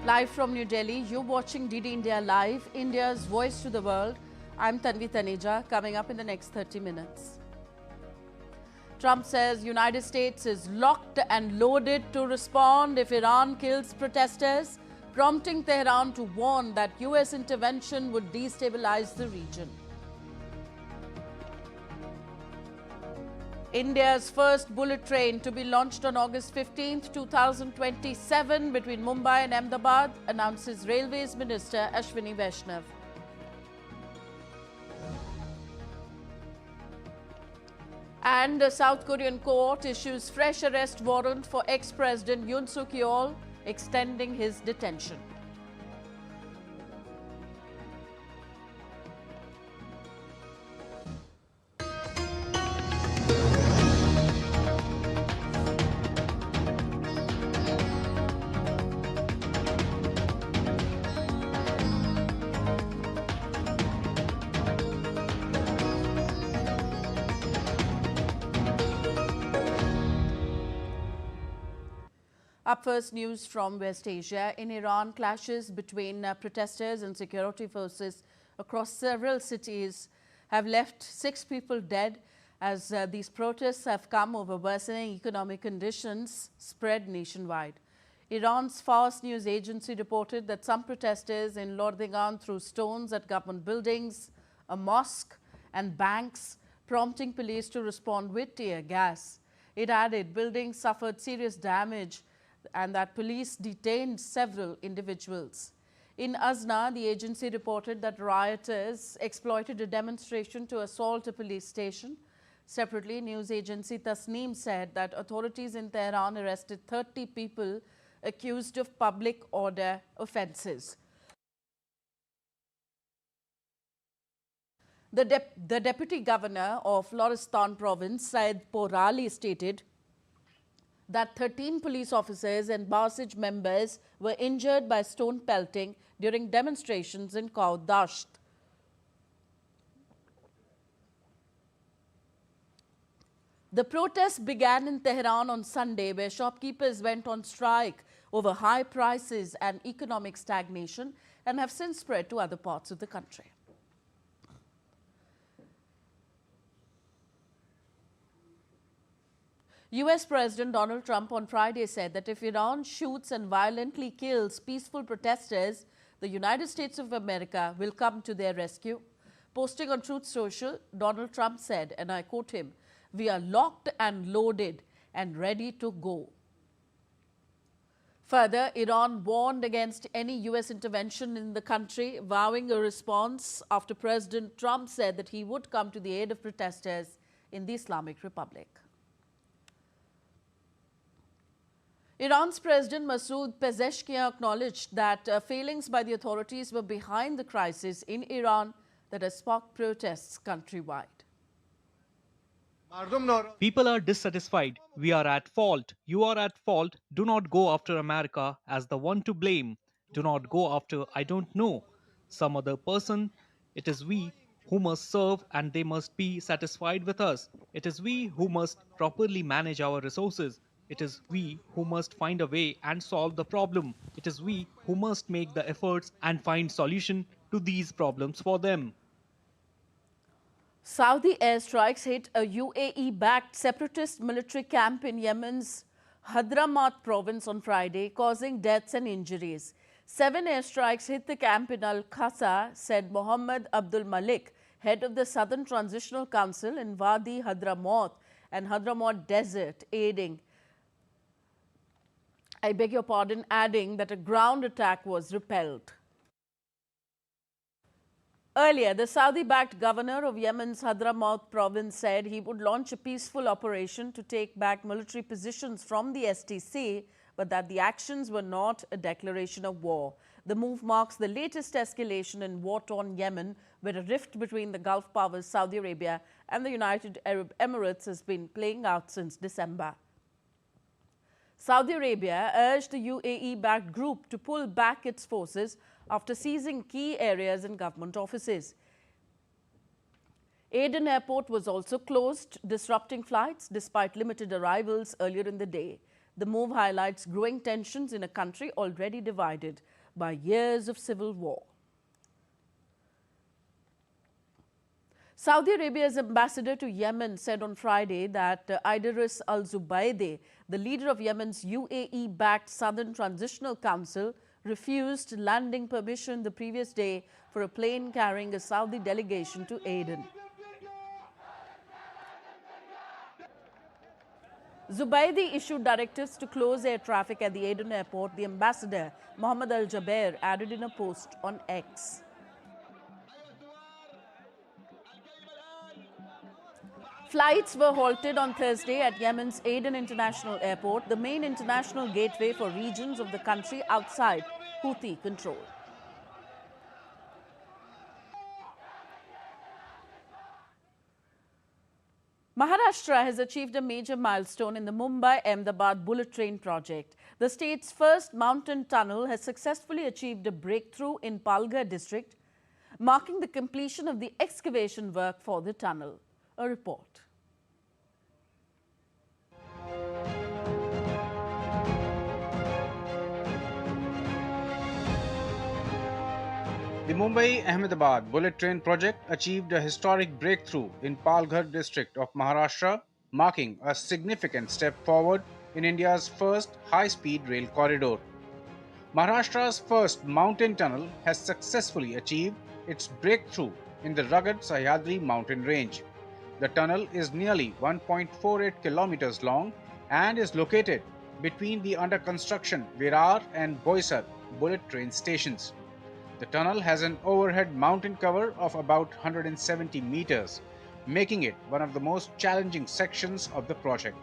Live from New Delhi, you're watching DD India Live, India's voice to the world. I'm Tanvi Taneja. Coming up in the next 30 minutes. Trump says United States is locked and loaded to respond if Iran kills protesters, prompting Tehran to warn that US intervention would destabilize the region. India's first bullet train to be launched on August 15, 2027 between Mumbai and Ahmedabad, announces Railways Minister Ashwini Vaishnav. And a South Korean court issues fresh arrest warrant for ex-President Yoon Suk Yeol, extending his detention. Up first, news from West Asia. In Iran, clashes between protesters and security forces across several cities have left 6 people dead as these protests have come over worsening economic conditions spread nationwide. Iran's Fars news agency reported that some protesters in Doordarshan threw stones at government buildings, a mosque and banks, prompting police to respond with tear gas. It added buildings suffered serious damage and that police detained several individuals. In Azna, the agency reported that rioters exploited a demonstration to assault a police station. Separately, news agency Tasneem said that authorities in Tehran arrested 30 people accused of public order offences. The deputy governor of Loristan province, Said Porali, stated that 13 police officers and Basij members were injured by stone pelting during demonstrations in Doordarshan. The protests began in Tehran on Sunday, where shopkeepers went on strike over high prices and economic stagnation, and have since spread to other parts of the country. US President Donald Trump on Friday said that if Iran shoots and violently kills peaceful protesters, the United States of America will come to their rescue. Posting on Truth Social, Donald Trump said, and I quote him, "We are locked and loaded and ready to go." Further, Iran warned against any US intervention in the country, vowing a response after President Trump said that he would come to the aid of protesters in the Islamic Republic. Iran's President Masoud Pezeshkian acknowledged that failings by the authorities were behind the crisis in Iran that has sparked protests countrywide. People are dissatisfied. We are at fault. You are at fault. Do not go after America as the one to blame. Do not go after, I don't know, some other person. It is we who must serve and they must be satisfied with us. It is we who must properly manage our resources. It is we who must find a way and solve the problem. It is we who must make the efforts and find solution to these problems for them. Saudi airstrikes hit a UAE-backed separatist military camp in Yemen's Hadramaut province on Friday, causing deaths and injuries. 7 airstrikes hit the camp in Al-Qasa, said Mohammed Abdul Malik, head of the Southern Transitional Council in Wadi Hadramaut and Hadramaut Desert, adding that a ground attack was repelled. Earlier, the Saudi-backed governor of Yemen's Hadramaut province said he would launch a peaceful operation to take back military positions from the STC, but that the actions were not a declaration of war. The move marks the latest escalation in war-torn Yemen, where a rift between the Gulf powers Saudi Arabia and the United Arab Emirates has been playing out since December. Saudi Arabia urged the UAE-backed group to pull back its forces after seizing key areas in government offices. Aden Airport was also closed, disrupting flights despite limited arrivals earlier in the day. The move highlights growing tensions in a country already divided. by years of civil war. Saudi Arabia's ambassador to Yemen said on Friday that Idris al-Zubaydi, the leader of Yemen's UAE-backed Southern Transitional Council, refused landing permission the previous day for a plane carrying a Saudi delegation to Aden. Zubaydi issued directives to close air traffic at the Aden airport, the ambassador, Mohammed Al-Jaber, added in a post on X. Flights were halted on Thursday at Yemen's Aden International Airport, the main international gateway for regions of the country outside Houthi control. Maharashtra has achieved a major milestone in the Mumbai-Ahmedabad bullet train project. The state's first mountain tunnel has successfully achieved a breakthrough in Palghar district, marking the completion of the excavation work for the tunnel. A report. The Mumbai-Ahmedabad bullet train project achieved a historic breakthrough in Palghar district of Maharashtra, marking a significant step forward in India's first high-speed rail corridor. Maharashtra's first mountain tunnel has successfully achieved its breakthrough in the rugged Sahyadri mountain range. The tunnel is nearly 1.48 kilometers long and is located between the under construction Virar and Boisar bullet train stations. The tunnel has an overhead mountain cover of about 170 meters, making it one of the most challenging sections of the project.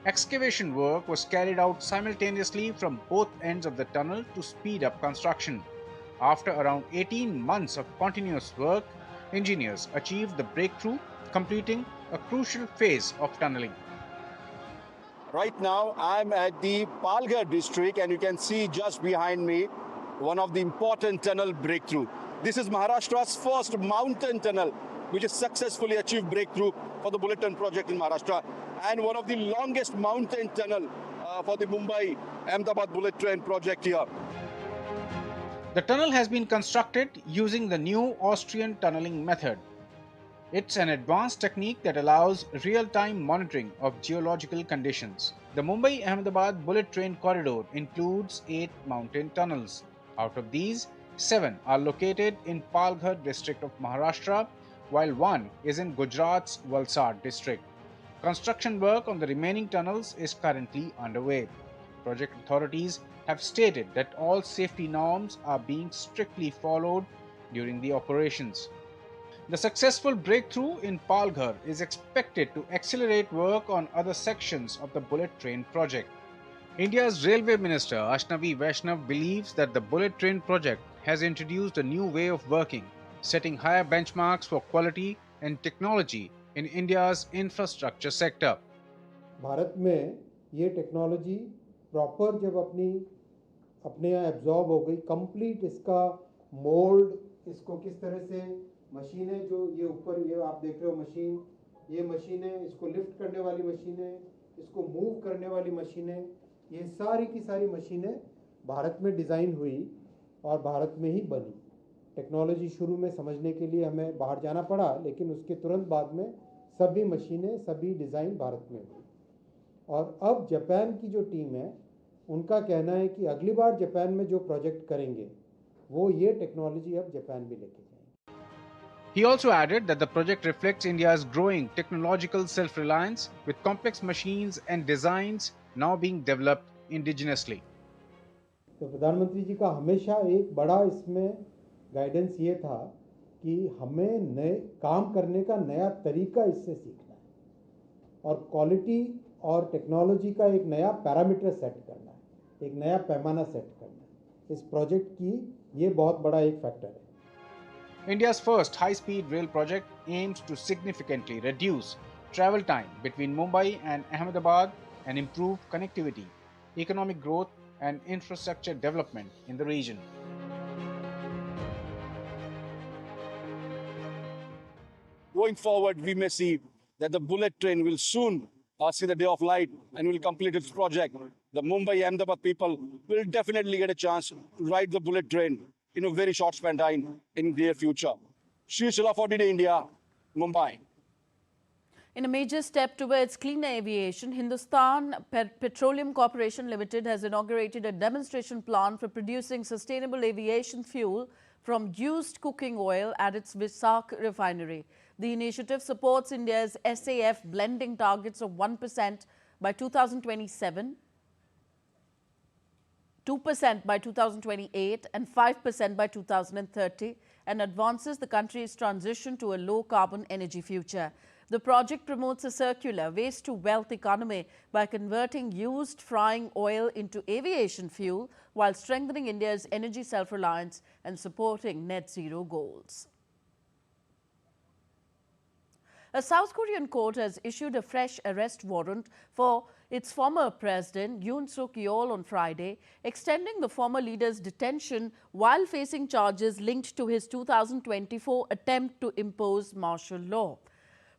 Excavation work was carried out simultaneously from both ends of the tunnel to speed up construction. After around 18 months of continuous work, engineers achieved the breakthrough, completing a crucial phase of tunneling. Right now, I'm at the Palghar district, and you can see just behind me one of the important tunnel breakthrough. This is Maharashtra's first mountain tunnel, which has successfully achieved breakthrough for the bullet train project in Maharashtra, and one of the longest mountain tunnel for the Mumbai-Ahmedabad bullet train project here. The tunnel has been constructed using the new Austrian tunneling method. It's an advanced technique that allows real-time monitoring of geological conditions. The Mumbai-Ahmedabad bullet train corridor includes 8 mountain tunnels. Out of these, 7 are located in Palghar district of Maharashtra, while 1 is in Gujarat's Valsad district. Construction work on the remaining tunnels is currently underway. Project authorities have stated that all safety norms are being strictly followed during the operations. The successful breakthrough in Palghar is expected to accelerate work on other sections of the bullet train project. India's Railway Minister Ashnavi Vaishnav believes that the bullet train project has introduced a new way of working, setting higher benchmarks for quality and technology in India's infrastructure sector. Bharat में ये technology proper जब अपने यहाँ absorb हो गई, complete इसका mould, इसको किस तरह से मशीनें, जो ये ऊपर ये आप देख रहे हो मशीन, ये मशीनें, इसको लिफ्ट करने वाली मशीनें, इसको मूव करने वाली मशीनें, ये सारी की सारी मशीनें भारत में डिज़ाइन हुई और भारत में ही बनी। टेक्नोलॉजी शुरू में समझने के लिए हमें बाहर जाना पड़ा, लेकिन उसके तुरंत बाद में सभी मशीनें, सभी डिज़ाइन भारत में हुई। और अब जापान की जो टीम है, उनका कहना है कि अगली बार जापान में जो प्रोजेक्ट करेंगे, वो ये टेक्नोलॉजी अब जापान भी लेके जाएंगे। He also added that the project reflects India's growing technological self-reliance, with complex machines and designs now being developed indigenously. तो प्रधानमंत्री जी का हमेशा एक बड़ा इसमें गाइडेंस ये था कि हमें नए काम करने का नया तरीका इससे सीखना है और क्वालिटी और टेक्नोलॉजी का एक नया पैरामीटर सेट करना है, एक नया पैमाना सेट करना है। इस प्रोजेक्ट की ये बहुत बड़ा एक फैक्टर है। India's first high-speed rail project aims to significantly reduce travel time between Mumbai and Ahmedabad and improve connectivity, economic growth, and infrastructure development in the region. Going forward, we may see that the bullet train will soon see the day of light and will complete its project. The Mumbai Ahmedabad people will definitely get a chance to ride the bullet train in a very short span time in near future. Shri Shila 40 Day India, Mumbai. In a major step towards cleaner aviation, Hindustan Petroleum Corporation Limited has inaugurated a demonstration plant for producing sustainable aviation fuel from used cooking oil at its Visakh refinery. The initiative supports India's SAF blending targets of 1% by 2027, 2% by 2028 and 5% by 2030, and advances the country's transition to a low-carbon energy future. The project promotes a circular waste-to-wealth economy by converting used frying oil into aviation fuel while strengthening India's energy self-reliance and supporting net zero goals. A South Korean court has issued a fresh arrest warrant for its former president, Yoon Suk Yeol, on Friday, extending the former leader's detention while facing charges linked to his 2024 attempt to impose martial law.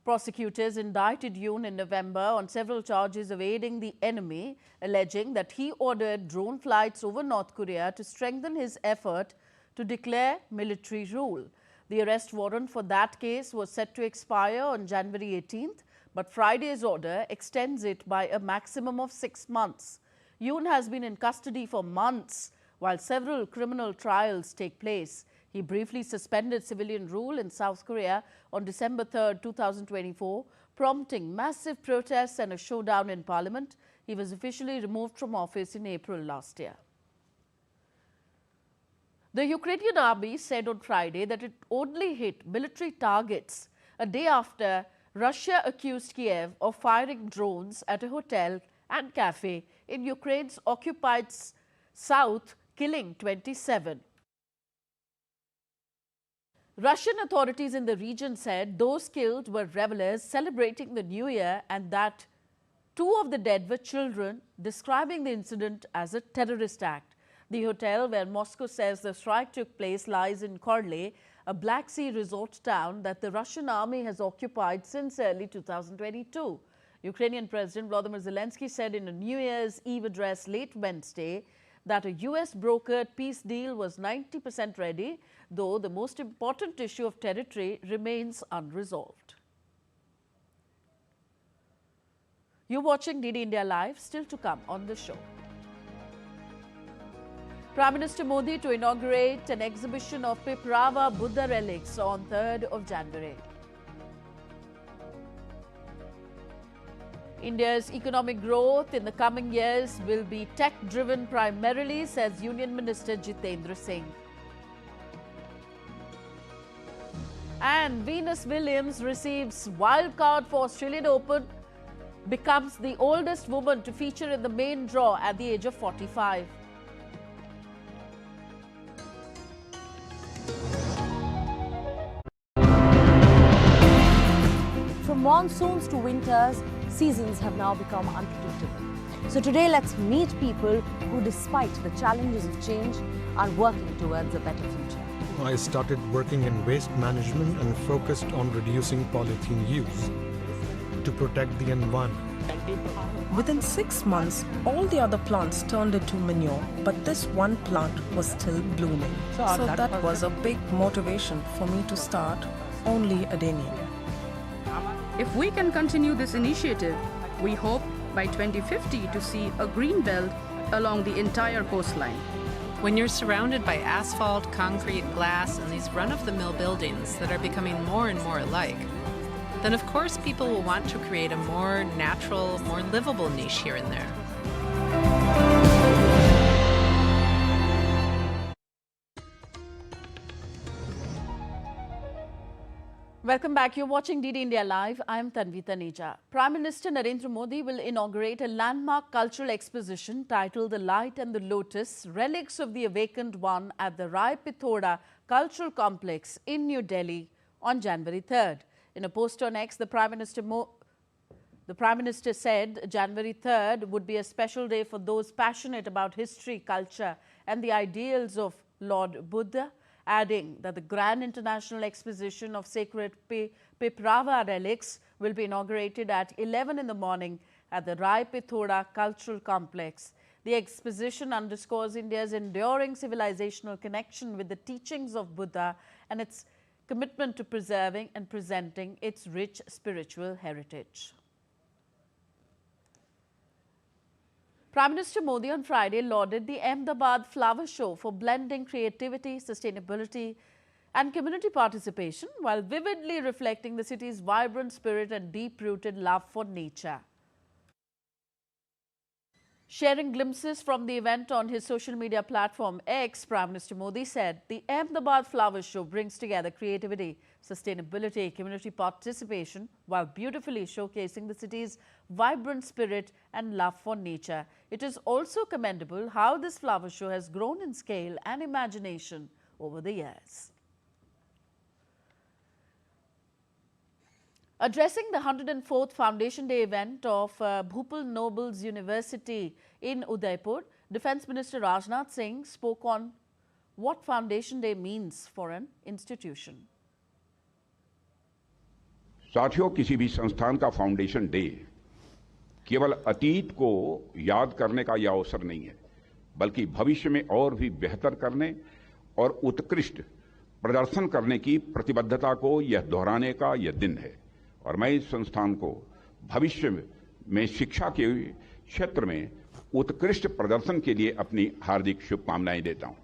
Prosecutors indicted Yoon in November on several charges of aiding the enemy, alleging that he ordered drone flights over North Korea to strengthen his effort to declare military rule. The arrest warrant for that case was set to expire on January 18th, but Friday's order extends it by a maximum of 6 months. Yoon has been in custody for months while several criminal trials take place. He briefly suspended civilian rule in South Korea on December 3, 2024, prompting massive protests and a showdown in parliament. He was officially removed from office in April last year. The Ukrainian army said on Friday that it only hit military targets a day after Russia accused Kiev of firing drones at a hotel and cafe in Ukraine's occupied south, killing 27. Russian authorities in the region said those killed were revelers celebrating the New Year and that 2 of the dead were children, describing the incident as a terrorist act. The hotel where Moscow says the strike took place lies in Korle, a Black Sea resort town that the Russian army has occupied since early 2022. Ukrainian President Volodymyr Zelensky said in a New Year's Eve address late Wednesday that a US brokered peace deal was 90% ready, though the most important issue of territory remains unresolved. You're watching DD India Live, still to come on the show. Prime Minister Modi to inaugurate an exhibition of Piprava Buddha relics on 3rd of January. India's economic growth in the coming years will be tech-driven primarily, says Union Minister Jitendra Singh. And Venus Williams receives wildcard for Australian Open, becomes the oldest woman to feature in the main draw at the age of 45. From monsoons to winters, seasons have now become unpredictable. So today, let's meet people who, despite the challenges of change, are working towards a better future. I started working in waste management and focused on reducing polythene use to protect the environment. Within 6 months, all the other plants turned into manure, but this one plant was still blooming. So that was a big motivation for me to start Only Adenia. If we can continue this initiative, we hope by 2050 to see a green belt along the entire coastline. When you're surrounded by asphalt, concrete, glass, and these run-of-the-mill buildings that are becoming more and more alike, then of course people will want to create a more natural, more livable niche here and there. Welcome back. You're watching DD India Live. I'm Tanvi Taneja. Prime Minister Narendra Modi will inaugurate a landmark cultural exposition titled The Light and the Lotus, Relics of the Awakened One at the Rai Pithoda Cultural Complex in New Delhi on January 3rd. In a post on X, the Prime Minister said January 3rd would be a special day for those passionate about history, culture and the ideals of Lord Buddha, adding that the Grand International Exposition of Sacred Piprava relics will be inaugurated at 11 in the morning at the Rai Pithoda Cultural Complex. The exposition underscores India's enduring civilizational connection with the teachings of Buddha and its commitment to preserving and presenting its rich spiritual heritage. Prime Minister Modi on Friday lauded the Ahmedabad Flower Show for blending creativity, sustainability and community participation while vividly reflecting the city's vibrant spirit and deep-rooted love for nature. Sharing glimpses from the event on his social media platform X, Prime Minister Modi said, the Ahmedabad Flower Show brings together creativity, sustainability, community participation while beautifully showcasing the city's vibrant spirit and love for nature. It is also commendable how this flower show has grown in scale and imagination over the years. Addressing the 104th Foundation Day event of Bhupal Nobles University in Udaipur, Defence Minister Rajnath Singh spoke on what Foundation Day means for an institution. साथियों, किसी भी संस्थान का foundation day केवल अतीत को याद करने का यह अवसर नहीं है, बल्कि भविष्य में और भी बेहतर करने और उत्कृष्ट प्रदर्शन करने की प्रतिबद्धता को यह दोहराने का यह दिन है। और मैं इस संस्थान को भविष्य में शिक्षा के क्षेत्र में उत्कृष्ट प्रदर्शन के लिए अपनी हार्दिक शुभकामनाएं देता हूं।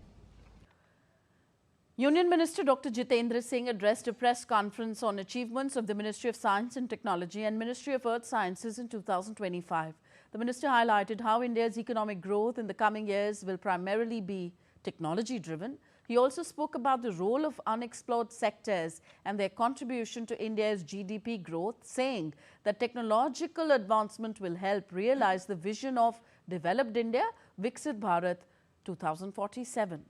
Union Minister Dr. Jitendra Singh addressed a press conference on achievements of the Ministry of Science and Technology and Ministry of Earth Sciences in 2025. The minister highlighted how India's economic growth in the coming years will primarily be technology-driven. He also spoke about the role of unexplored sectors and their contribution to India's GDP growth, saying that technological advancement will help realize the vision of Developed India, Viksit Bharat 2047.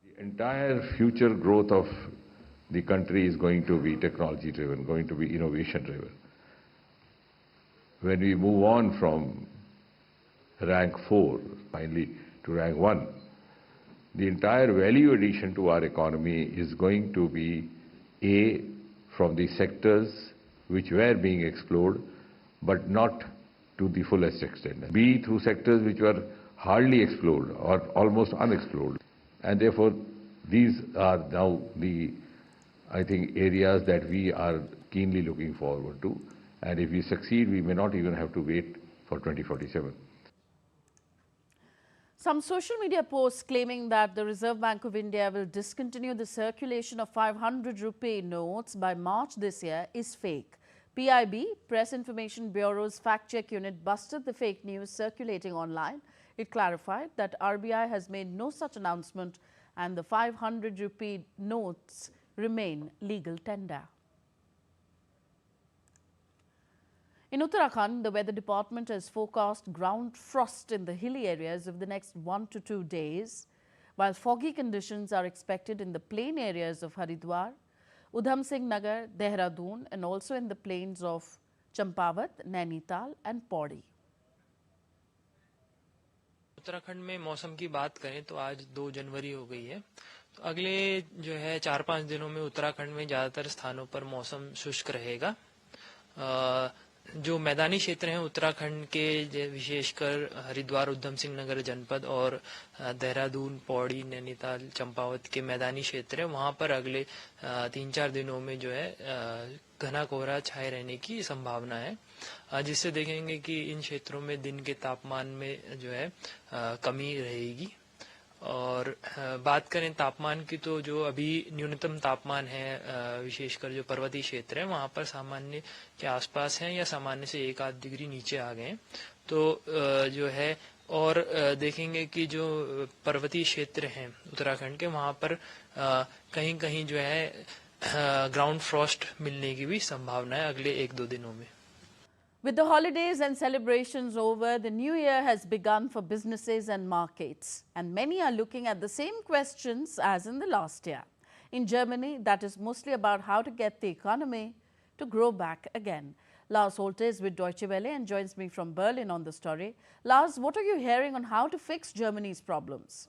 The entire future growth of the country is going to be technology-driven, going to be innovation-driven. When we move on from rank 4, finally, to rank 1, the entire value addition to our economy is going to be A, from the sectors which were being explored, but not to the fullest extent. B, through sectors which were hardly explored or almost unexplored. And therefore, these are now the, I think, areas that we are keenly looking forward to. And if we succeed, we may not even have to wait for 2047. Some social media posts claiming that the Reserve Bank of India will discontinue the circulation of 500 rupee notes by March this year is fake. PIB, Press Information Bureau's fact-check unit, busted the fake news circulating online. It clarified that RBI has made no such announcement and the 500 rupee notes remain legal tender. In Uttarakhand, the Weather Department has forecast ground frost in the hilly areas over the next 1 to 2 days, while foggy conditions are expected in the plain areas of Haridwar, Udham Singh Nagar, Dehradun and also in the plains of Champawat, Nainital and Pauri. Uttarakhand में मौसम की बात करें तो आज 2 जनवरी हो गई है। तो अगले जो है 4-5 दिनों में उत्तराखंड में ज्यादातर स्थानों पर मौसम शुष्क रहेगा। जो मैदानी क्षेत्र हैं उत्तराखंड के, विशेषकर हरिद्वार, उधम सिंह नगर जनपद और देहरादून, पौड़ी, नैनीताल, चंपावत के मैदानी क्षेत्र है, वहां पर अगले 3-4 दिनों में जो है घना कोहरा छाए रहने की संभावना है, जिससे देखेंगे कि इन क्षेत्रों में दिन के तापमान में जो है कमी रहेगी। और बात करें तापमान की तो जो अभी न्यूनतम तापमान है विशेषकर जो पर्वतीय क्षेत्र है वहां पर सामान्य के आसपास है या सामान्य से 1-8 डिग्री नीचे आ गए। तो जो है और देखेंगे कि जो पर्वतीय क्षेत्र हैं उत्तराखंड के वहां पर कहीं-कहीं जो है ग्राउंड फ्रॉस्ट मिलने की भी संभावना है अगले 1-2 दिनों में। With the holidays and celebrations over, the new year has begun for businesses and markets, and many are looking at the same questions as in the last year. In Germany, that is mostly about how to get the economy to grow back again. Lars Holte is with Deutsche Welle and joins me from Berlin on the story. Lars, what are you hearing on how to fix Germany's problems?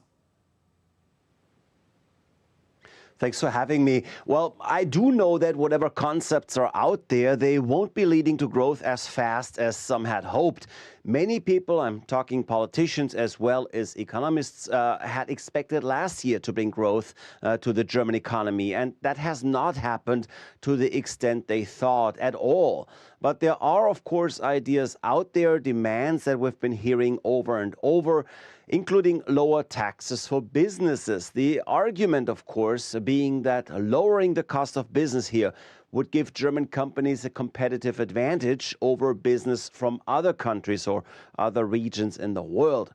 Thanks for having me. Well, I do know that whatever concepts are out there, they won't be leading to growth as fast as some had hoped. Many people, I'm talking politicians as well as economists, had expected last year to bring growth to the German economy, and that has not happened to the extent they thought at all. But there are, of course, ideas out there, demands that we've been hearing over and over, including lower taxes for businesses. The argument, of course, being that lowering the cost of business here would give German companies a competitive advantage over business from other countries or other regions in the world.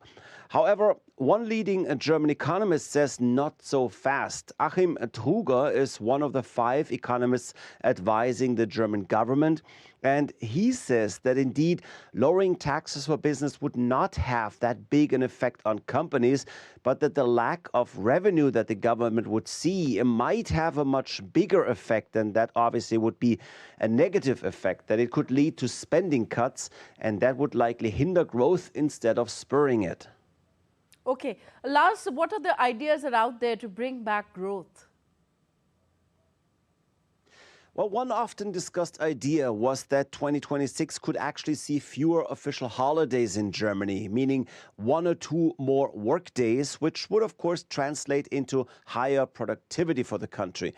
However, one leading German economist says not so fast. Achim Truger is one of the 5 economists advising the German government, and he says that indeed lowering taxes for business would not have that big an effect on companies, but that the lack of revenue that the government would see might have a much bigger effect, and that obviously would be a negative effect, that it could lead to spending cuts, and that would likely hinder growth instead of spurring it. Okay, Lars, what are the ideas that are out there to bring back growth? Well, one often discussed idea was that 2026 could actually see fewer official holidays in Germany, meaning 1 or 2 more work days, which would of course translate into higher productivity for the country.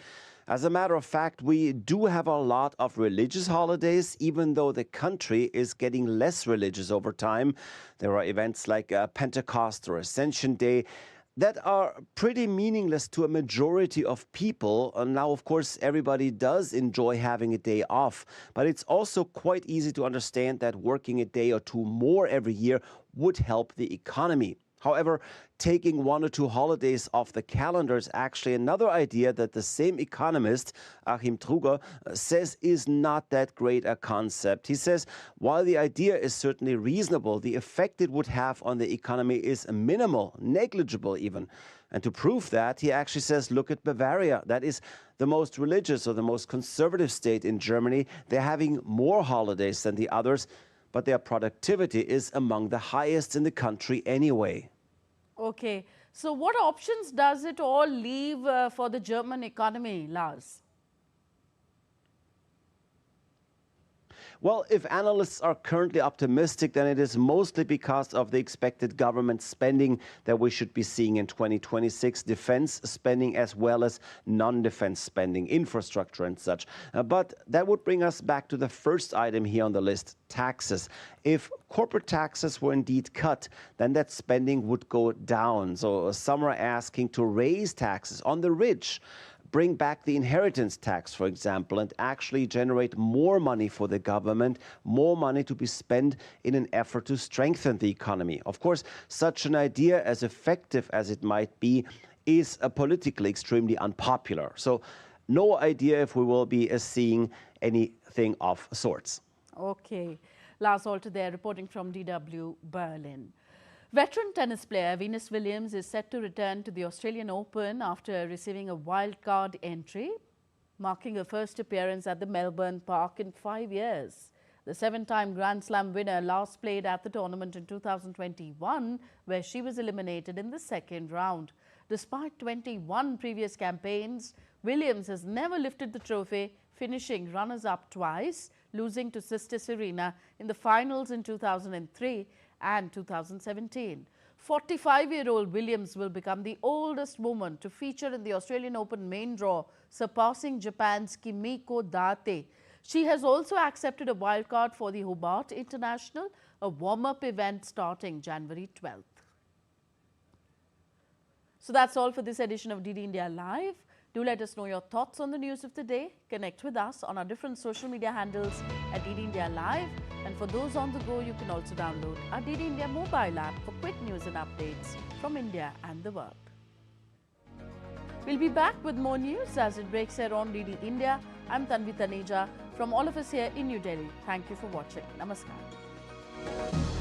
As a matter of fact, we do have a lot of religious holidays, even though the country is getting less religious over time. There are events like Pentecost or Ascension Day that are pretty meaningless to a majority of people. Now, of course, everybody does enjoy having a day off, but it's also quite easy to understand that working a day or 2 more every year would help the economy. However, taking 1 or 2 holidays off the calendar is actually another idea that the same economist, Achim Truger, says is not that great a concept. He says, while the idea is certainly reasonable, the effect it would have on the economy is minimal, negligible even. And to prove that, he actually says, look at Bavaria. That is the most religious or the most conservative state in Germany. They're having more holidays than the others, but their productivity is among the highest in the country anyway. Okay, so what options does it all leave for the German economy, Lars? Well, if analysts are currently optimistic, then it is mostly because of the expected government spending that we should be seeing in 2026, defense spending as well as non-defense spending, infrastructure and such. But that would bring us back to the first item here on the list, taxes. If corporate taxes were indeed cut, then that spending would go down. So some are asking to raise taxes on the rich, bring back the inheritance tax, for example, and actually generate more money for the government, more money to be spent in an effort to strengthen the economy. Of course, such an idea, as effective as it might be, is politically extremely unpopular. So no idea if we will be seeing anything of sorts. Okay. Lars Alter there, reporting from DW Berlin. Veteran tennis player Venus Williams is set to return to the Australian Open after receiving a wildcard entry, marking her first appearance at the Melbourne Park in 5 years. The 7-time Grand Slam winner last played at the tournament in 2021, where she was eliminated in the 2nd round. Despite 21 previous campaigns, Williams has never lifted the trophy, finishing runners-up twice, losing to sister Serena in the finals in 2003 and 2017. 45-year-old Williams will become the oldest woman to feature in the Australian Open main draw, surpassing Japan's Kimiko Date. She has also accepted a wildcard for the Hobart International, a warm-up event starting January 12th. So that's all for this edition of DD India Live. Do let us know your thoughts on the news of the day. Connect with us on our different social media handles at DD India Live. And for those on the go, you can also download our DD India mobile app for quick news and updates from India and the world. We'll be back with more news as it breaks here on DD India. I'm Tanvi Taneja from all of us here in New Delhi. Thank you for watching. Namaskar.